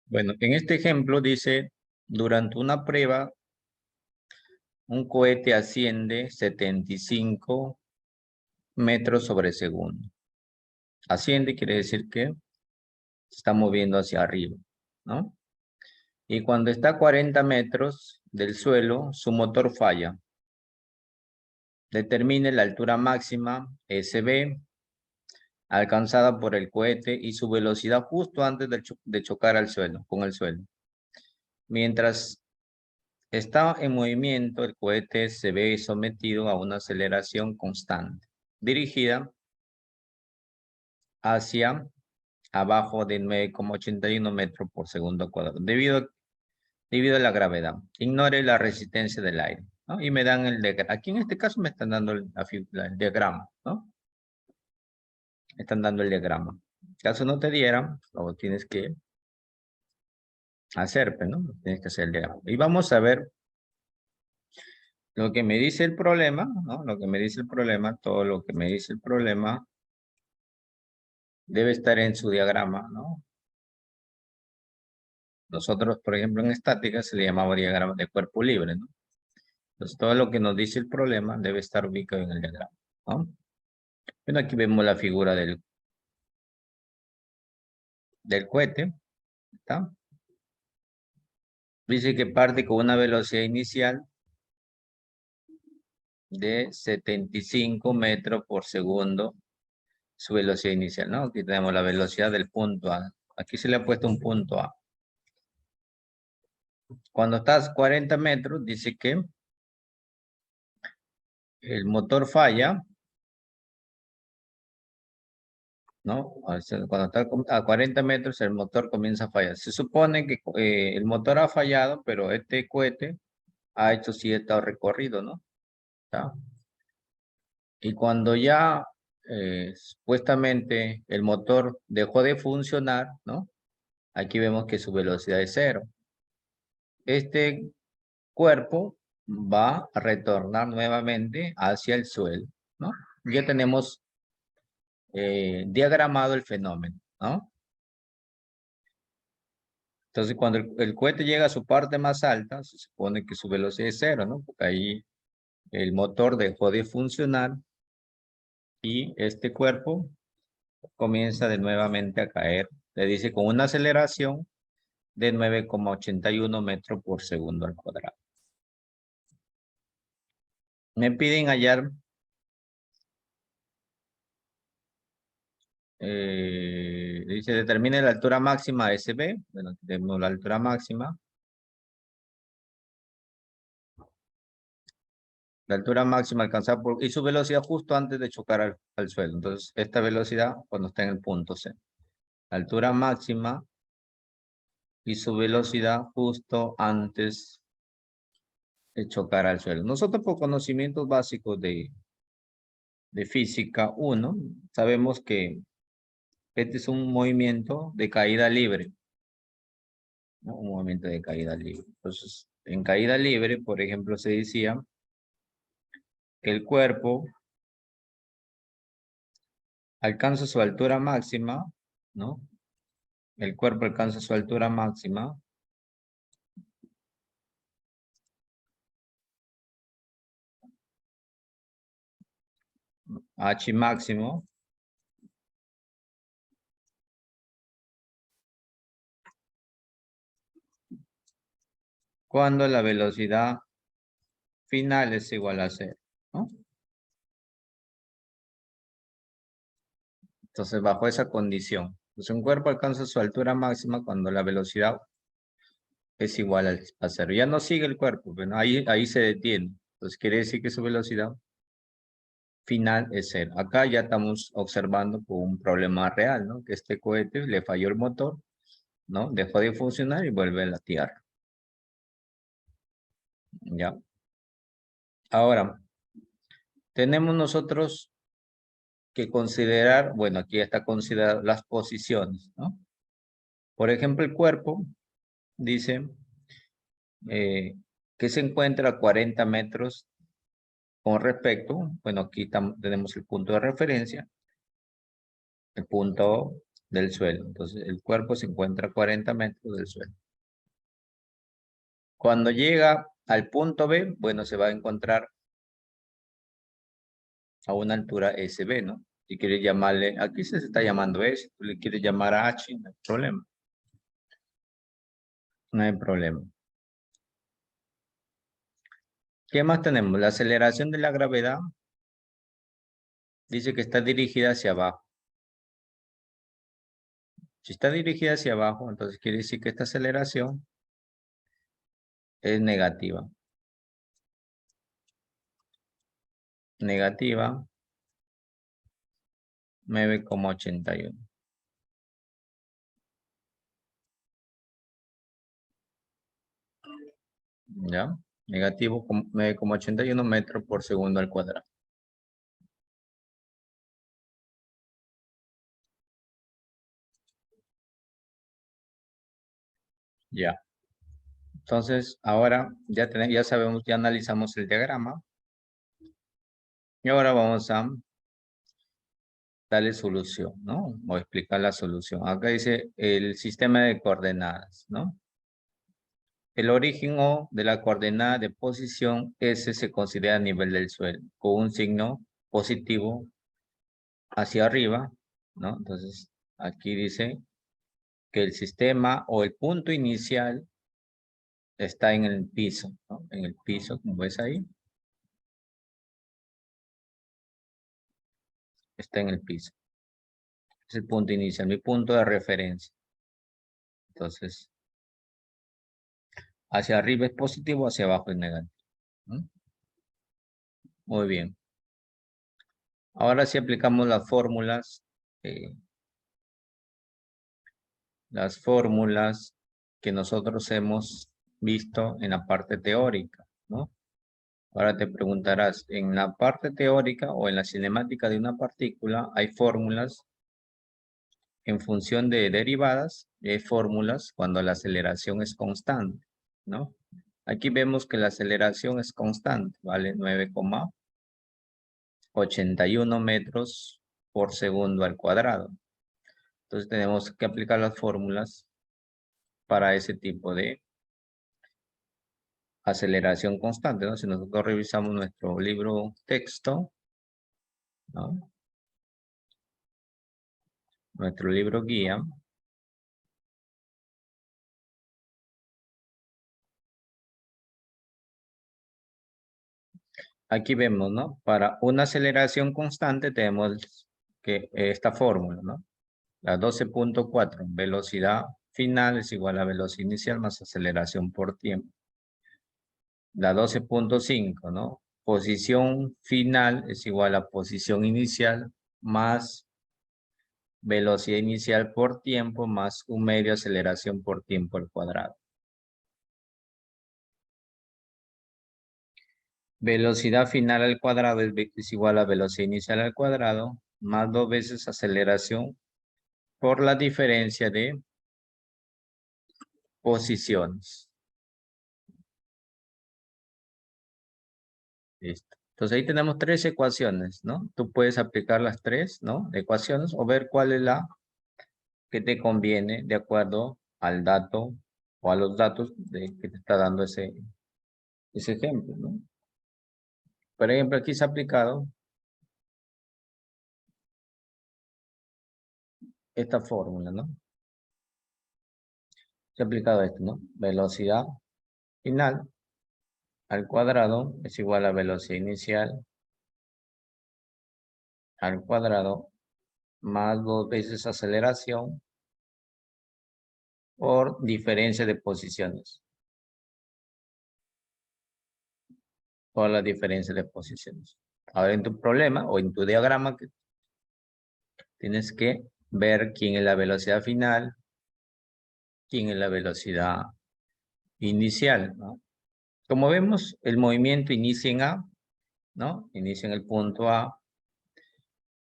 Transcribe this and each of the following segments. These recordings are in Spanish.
Bueno, en este ejemplo dice, durante una prueba, un cohete asciende 75 metros sobre segundo. Asciende quiere decir que se está moviendo hacia arriba, ¿no? Y cuando está a 40 metros del suelo, su motor falla. Determine la altura máxima, SB, alcanzada por el cohete y su velocidad justo antes de chocar al suelo, con el suelo. Mientras está en movimiento, el cohete se ve sometido a una aceleración constante, dirigida hacia abajo de 9,81 metros por segundo cuadrado, debido a la gravedad. Ignore la resistencia del aire, ¿no? Y me dan el diagrama. Aquí en este caso me están dando el diagrama, ¿no? Están dando el diagrama. En caso no te dieran, lo tienes que hacer, ¿no? Tienes que hacer el diagrama. Y vamos a ver lo que me dice el problema, ¿no? Lo que me dice el problema, todo lo que me dice el problema debe estar en su diagrama, ¿no? Nosotros, por ejemplo, en estática se le llamaba diagrama de cuerpo libre, ¿no? Entonces, todo lo que nos dice el problema debe estar ubicado en el diagrama, ¿no? Bueno, aquí vemos la figura del cohete, ¿está? Dice que parte con una velocidad inicial de 75 metros por segundo, su velocidad inicial, ¿no? Aquí tenemos la velocidad del punto A. Aquí se le ha puesto un punto A. Cuando estás 40 metros, dice que el motor falla, ¿no? Cuando está a 40 metros, el motor comienza a fallar. Se supone que el motor ha fallado, pero este cohete ha hecho cierto recorrido, ¿no? ¿Está? Y cuando ya supuestamente el motor dejó de funcionar, ¿no? Aquí vemos que su velocidad es cero. Este cuerpo va a retornar nuevamente hacia el suelo, ¿no? Ya tenemos diagramado el fenómeno, ¿no? Entonces, cuando el cohete llega a su parte más alta, se supone que su velocidad es cero, ¿no? Porque ahí el motor dejó de funcionar y este cuerpo comienza de nuevamente a caer. Le dice con una aceleración de 9,81 metros por segundo al cuadrado. Me piden hallar dice determine la altura máxima SB. Bueno, tenemos la altura máxima. La altura máxima alcanzada y su velocidad justo antes de chocar al suelo. Entonces, esta velocidad cuando está en el punto C. Altura máxima y su velocidad justo antes de chocar al suelo. Nosotros por conocimientos básicos de física 1, sabemos que este es un movimiento de caída libre, ¿no? Un movimiento de caída libre. Entonces, en caída libre, por ejemplo, se decía que el cuerpo alcanza su altura máxima, ¿no? El cuerpo alcanza su altura máxima H máximo cuando la velocidad final es igual a cero, ¿no? Entonces, bajo esa condición, pues un cuerpo alcanza su altura máxima cuando la velocidad es igual a cero. Ya no sigue el cuerpo, bueno, ahí se detiene. Entonces, quiere decir que su velocidad final es cero. Acá ya estamos observando con un problema real, ¿no? Que este cohete le falló el motor, ¿no? Dejó de funcionar y vuelve a la Tierra. ¿Ya? Ahora, tenemos nosotros que considerar, bueno, aquí está considerado las posiciones, ¿no? Por ejemplo, el cuerpo dice que se encuentra a 40 metros con respecto, bueno, aquí tenemos el punto de referencia, el punto del suelo. Entonces, el cuerpo se encuentra a 40 metros del suelo. Cuando llega al punto B, bueno, se va a encontrar a una altura SB, ¿no? Si quieres llamarle, aquí se está llamando S, tú le quieres llamar a H, no hay problema. No hay problema. ¿Qué más tenemos? La aceleración de la gravedad dice que está dirigida hacia abajo. Si está dirigida hacia abajo, entonces quiere decir que esta aceleración es negativa. Negativa 9,81. ¿Ya? Negativo 9,81 metros por segundo al cuadrado. Ya. Entonces, ahora ya sabemos, ya analizamos el diagrama. Y ahora vamos a darle solución, ¿no? O explicar la solución. Acá dice el sistema de coordenadas, ¿no? El origen O de la coordenada de posición S se considera a nivel del suelo, con un signo positivo hacia arriba, ¿no? Entonces, aquí dice que el sistema o el punto inicial está en el piso, ¿no? En el piso, como ves ahí. Está en el piso. Es el punto inicial, mi punto de referencia. Entonces, hacia arriba es positivo, hacia abajo es negativo, ¿no? Muy bien. Ahora sí aplicamos las fórmulas que nosotros hemos visto en la parte teórica, ¿no? Ahora te preguntarás, en la parte teórica o en la cinemática de una partícula hay fórmulas en función de derivadas y hay fórmulas cuando la aceleración es constante, ¿no? Aquí vemos que la aceleración es constante, ¿vale? 9,81 metros por segundo al cuadrado. Entonces tenemos que aplicar las fórmulas para ese tipo de aceleración constante, ¿no? Si nosotros revisamos nuestro libro texto, ¿no? Nuestro libro guía, aquí vemos, ¿no? Para una aceleración constante tenemos que esta fórmula, ¿no? La 12,4, velocidad final es igual a velocidad inicial más aceleración por tiempo. La 12,5, ¿no? Posición final es igual a posición inicial más velocidad inicial por tiempo más un medio aceleración por tiempo al cuadrado. Velocidad final al cuadrado es igual a velocidad inicial al cuadrado más 2 veces aceleración por la diferencia de posiciones. Listo. Entonces ahí tenemos 3 ecuaciones, ¿no? Tú puedes aplicar las 3, ¿no? Ecuaciones o ver cuál es la que te conviene de acuerdo al dato o a los datos que te está dando ese ejemplo, ¿no? Por ejemplo, aquí se ha aplicado esta fórmula, ¿no? Se ha aplicado esto, ¿no? Velocidad final al cuadrado es igual a velocidad inicial al cuadrado más 2 veces aceleración por diferencia de posiciones. Por la diferencia de posiciones. Ahora en tu problema o en tu diagrama tienes que ver quién es la velocidad final, quién es la velocidad inicial, ¿no? Como vemos, el movimiento inicia en A, ¿no? Inicia en el punto A,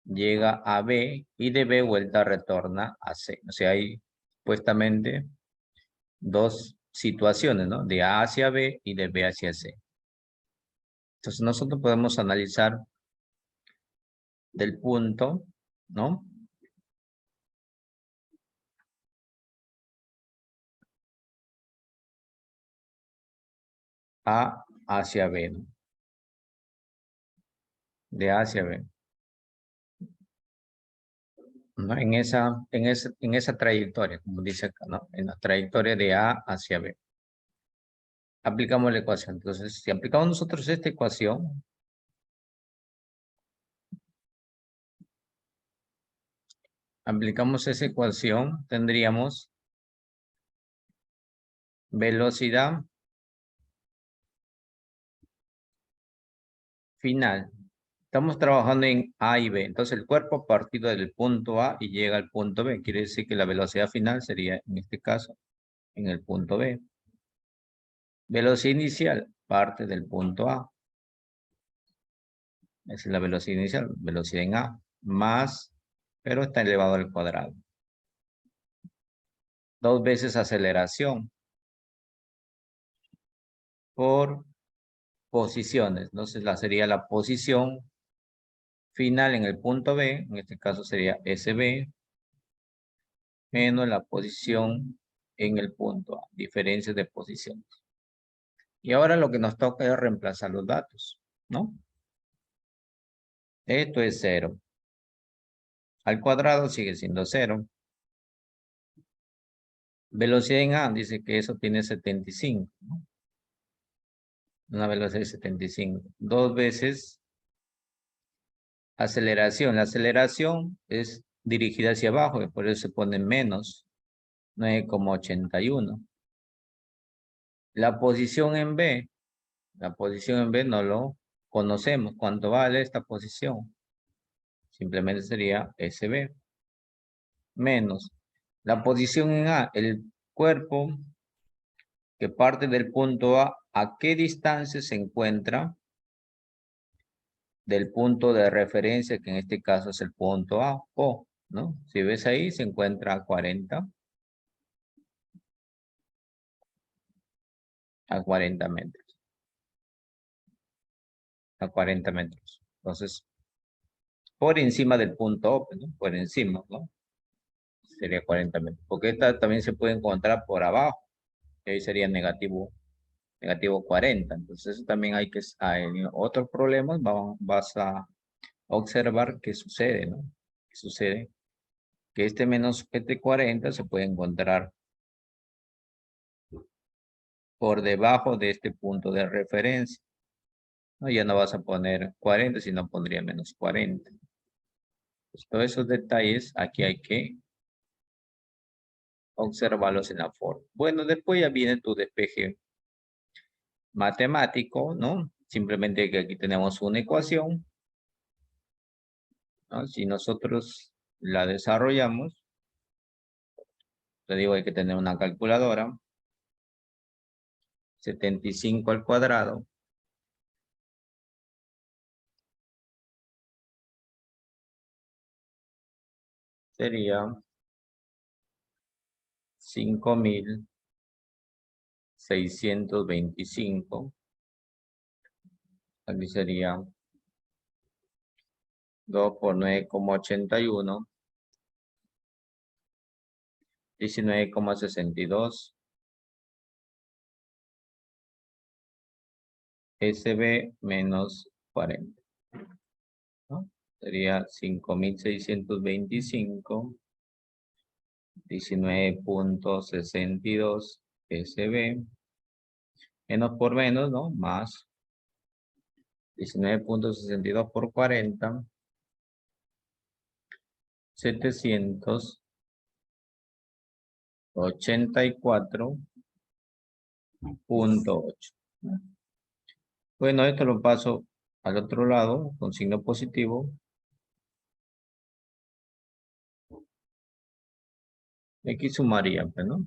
llega a B y de B vuelta retorna a C. O sea, hay supuestamente dos situaciones, ¿no? De A hacia B y de B hacia C. Entonces nosotros podemos analizar del punto, ¿no? A hacia B, ¿no? De A hacia B. ¿No? En esa trayectoria, como dice acá, ¿no? En la trayectoria de A hacia B. Aplicamos la ecuación. Entonces, si aplicamos nosotros esta ecuación, tendríamos velocidad final. Estamos trabajando en A y B. Entonces, el cuerpo ha partido del punto A y llega al punto B. Quiere decir que la velocidad final sería, en este caso, en el punto B. Velocidad inicial parte del punto A. Esa es la velocidad inicial, velocidad en A, más, pero está elevado al cuadrado. 2 veces aceleración por posiciones. Entonces, sería la posición final en el punto B, en este caso sería SB, menos la posición en el punto A, diferencias de posiciones. Y ahora lo que nos toca es reemplazar los datos, ¿no? Esto es 0. Al cuadrado sigue siendo 0. Velocidad en A dice que eso tiene 75, ¿no? Una velocidad de 75. 2 veces aceleración. La aceleración es dirigida hacia abajo, y por eso se pone menos 9,81. La posición en B no lo conocemos. ¿Cuánto vale esta posición? Simplemente sería SB. Menos la posición en A, el cuerpo que parte del punto ¿a qué distancia se encuentra del punto de referencia, que en este caso es el punto A, O, ¿no? Si ves ahí, se encuentra a 40 metros. A 40 metros. Entonces, por encima del punto O, ¿no? Por encima, ¿no? Sería 40 metros. Porque esta también se puede encontrar por abajo. Y ahí sería negativo 40. Entonces, eso también hay que, en otros problemas vas a observar qué sucede, ¿no? ¿Qué sucede? Que este 40 se puede encontrar por debajo de este punto de referencia. ¿No? Ya no vas a poner 40, sino pondría menos 40. Pues todos esos detalles aquí hay que observarlos en la forma. Bueno, después ya viene tu despeje matemático, ¿no? Simplemente que aquí tenemos una ecuación, ¿no? Si nosotros la desarrollamos, te digo, hay que tener una calculadora. 75 al cuadrado sería 5.625. Aquí sería 2 por 9,81. 19,62. SB menos 40. ¿No? Sería 5.625. 19,62 SB. Menos por menos, ¿no? Más 19,62 por 40. 784,8. Bueno, esto lo paso al otro lado con signo positivo. Aquí sumaría, pues, ¿no?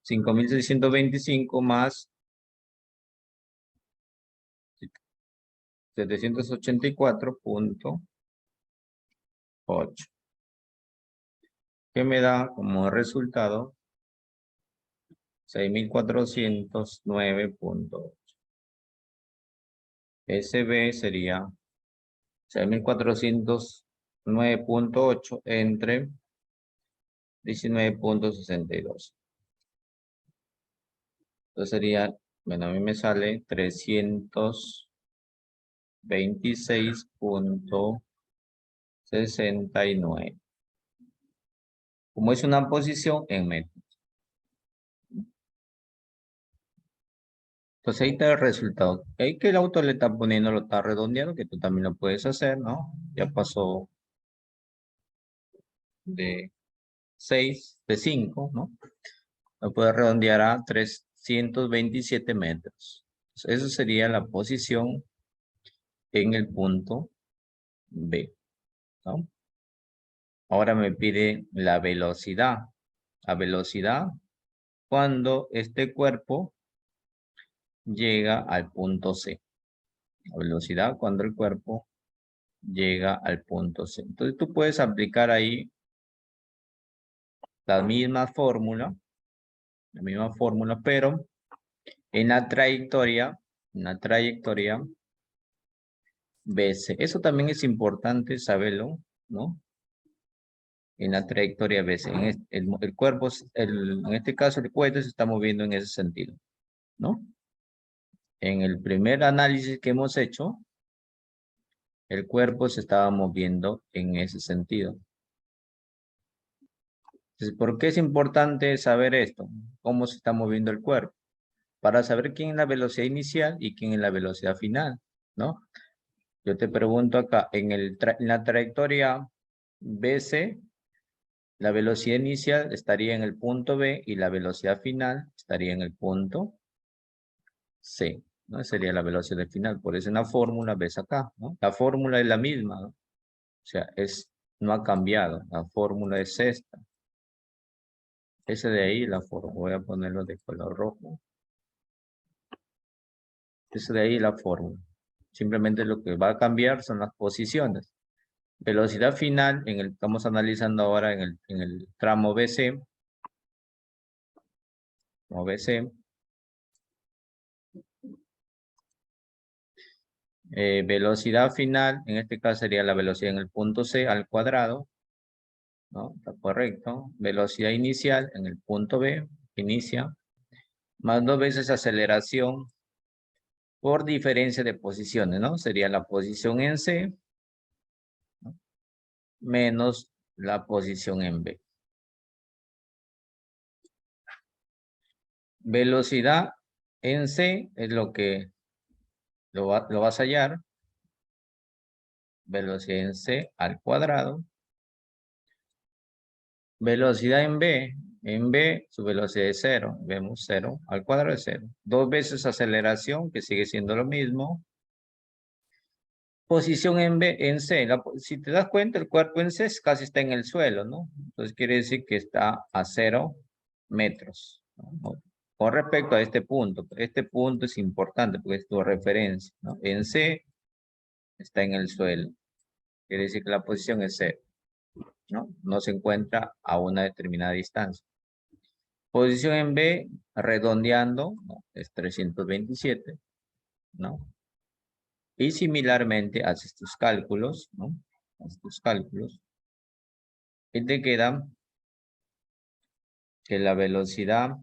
5.625 más 784,8. Que me da como resultado 6.409,8. SB sería 6.409,8 entre 19,62. Entonces sería, bueno, a mí me sale 326.69. Como es una posición en metros. Entonces ahí está el resultado. Ahí que el autor le está poniendo, lo está redondeando, que tú también lo puedes hacer, ¿no? Ya pasó de 6, de 5, ¿no? Lo puedes redondear a 327 metros. Entonces, esa sería la posición en el punto B, ¿no? Ahora me pide la velocidad. La velocidad cuando este cuerpo llega al punto C. La velocidad cuando el cuerpo llega al punto C. Entonces tú puedes aplicar ahí la misma fórmula, pero en la trayectoria BC. Eso también es importante saberlo, ¿no? En la trayectoria BC. El cuerpo, en este caso el cohete se está moviendo en ese sentido, ¿no? En el primer análisis que hemos hecho, el cuerpo se estaba moviendo en ese sentido. Entonces, ¿por qué es importante saber esto? ¿Cómo se está moviendo el cuerpo? Para saber quién es la velocidad inicial y quién es la velocidad final, ¿no? Yo te pregunto acá, en la trayectoria BC, la velocidad inicial estaría en el punto B y la velocidad final estaría en el punto C, ¿no? Sería la velocidad final. Por eso en la fórmula ves acá, ¿no? La fórmula es la misma, ¿no? O sea, no ha cambiado. La fórmula es esta. Ese de ahí, la fórmula. Voy a ponerlo de color rojo. Ese de ahí, la fórmula. Simplemente lo que va a cambiar son las posiciones. Velocidad final, estamos analizando ahora en el tramo BC. Como BC. Velocidad final, en este caso sería la velocidad en el punto C al cuadrado. ¿No? Está correcto. Velocidad inicial en el punto B, inicia, más 2 veces aceleración por diferencia de posiciones, ¿no? Sería la posición en C, ¿no? Menos la posición en B. Velocidad en C es lo que lo vas a hallar. Velocidad en C al cuadrado. Velocidad en B su velocidad es 0. Vemos 0 al cuadrado es 0. 2 veces aceleración, que sigue siendo lo mismo. Posición en C. Si te das cuenta, el cuerpo en C casi está en el suelo, ¿no? Entonces quiere decir que está a 0 metros, ¿no? Con respecto a este punto es importante porque es tu referencia, ¿no? En C está en el suelo. Quiere decir que la posición es 0, ¿no? No se encuentra a una determinada distancia. Posición en B, redondeando, ¿no? Es 327, ¿no? Y similarmente haces tus cálculos, ¿no? Haces tus cálculos. Y te queda que la velocidad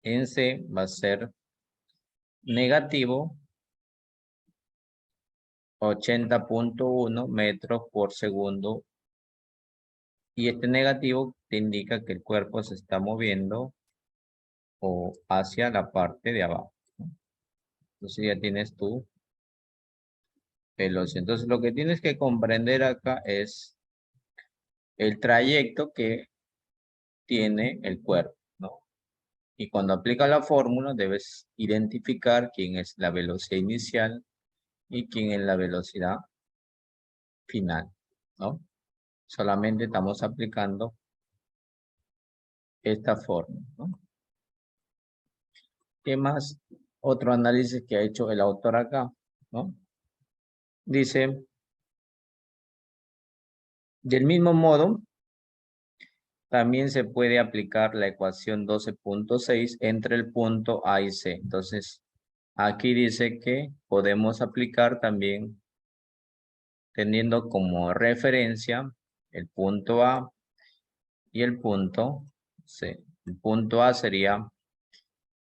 en C va a ser negativo 80.1 metros por segundo. Y este negativo te indica que el cuerpo se está moviendo o hacia la parte de abajo, ¿no? Entonces ya tienes tu velocidad. Entonces lo que tienes que comprender acá es el trayecto que tiene el cuerpo, ¿no? Y cuando aplica la fórmula debes identificar quién es la velocidad inicial y quién es la velocidad final, ¿no? Solamente estamos aplicando esta fórmula, ¿no? ¿Qué más? Otro análisis que ha hecho el autor acá, ¿no? Dice, del mismo modo, también se puede aplicar la ecuación 12.6 entre el punto A y C. Entonces, aquí dice que podemos aplicar también teniendo como referencia el punto A y el punto C. El punto A sería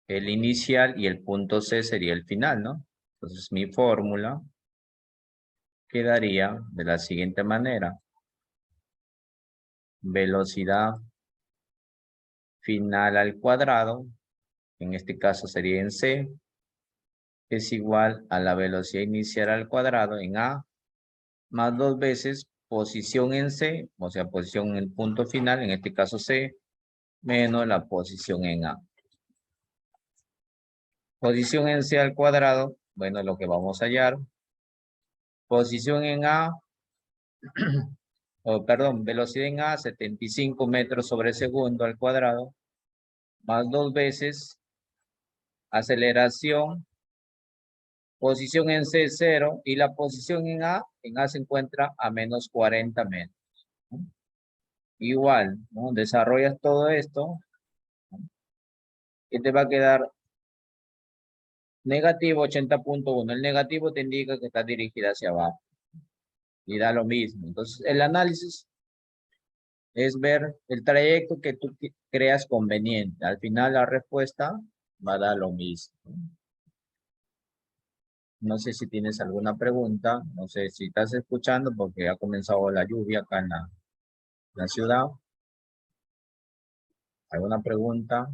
el inicial y el punto C sería el final, ¿no? Entonces mi fórmula quedaría de la siguiente manera. Velocidad final al cuadrado, en este caso sería en C, es igual a la velocidad inicial al cuadrado en A, más 2 veces posición en C, o sea, posición en el punto final, en este caso C, menos la posición en A. Posición en C al cuadrado, bueno, lo que vamos a hallar. Posición en A, perdón, velocidad en A, 75 metros sobre segundo al cuadrado, más 2 veces aceleración, posición en C 0 y la posición en A se encuentra a menos 40 metros. Igual, ¿no? Desarrollas todo esto y te va a quedar negativo 80.1. El negativo te indica que está dirigida hacia abajo y da lo mismo. Entonces, el análisis es ver el trayecto que tú creas conveniente. Al final la respuesta va a dar lo mismo. No sé si tienes alguna pregunta, no sé si estás escuchando porque ha comenzado la lluvia acá en la ciudad. ¿Alguna pregunta?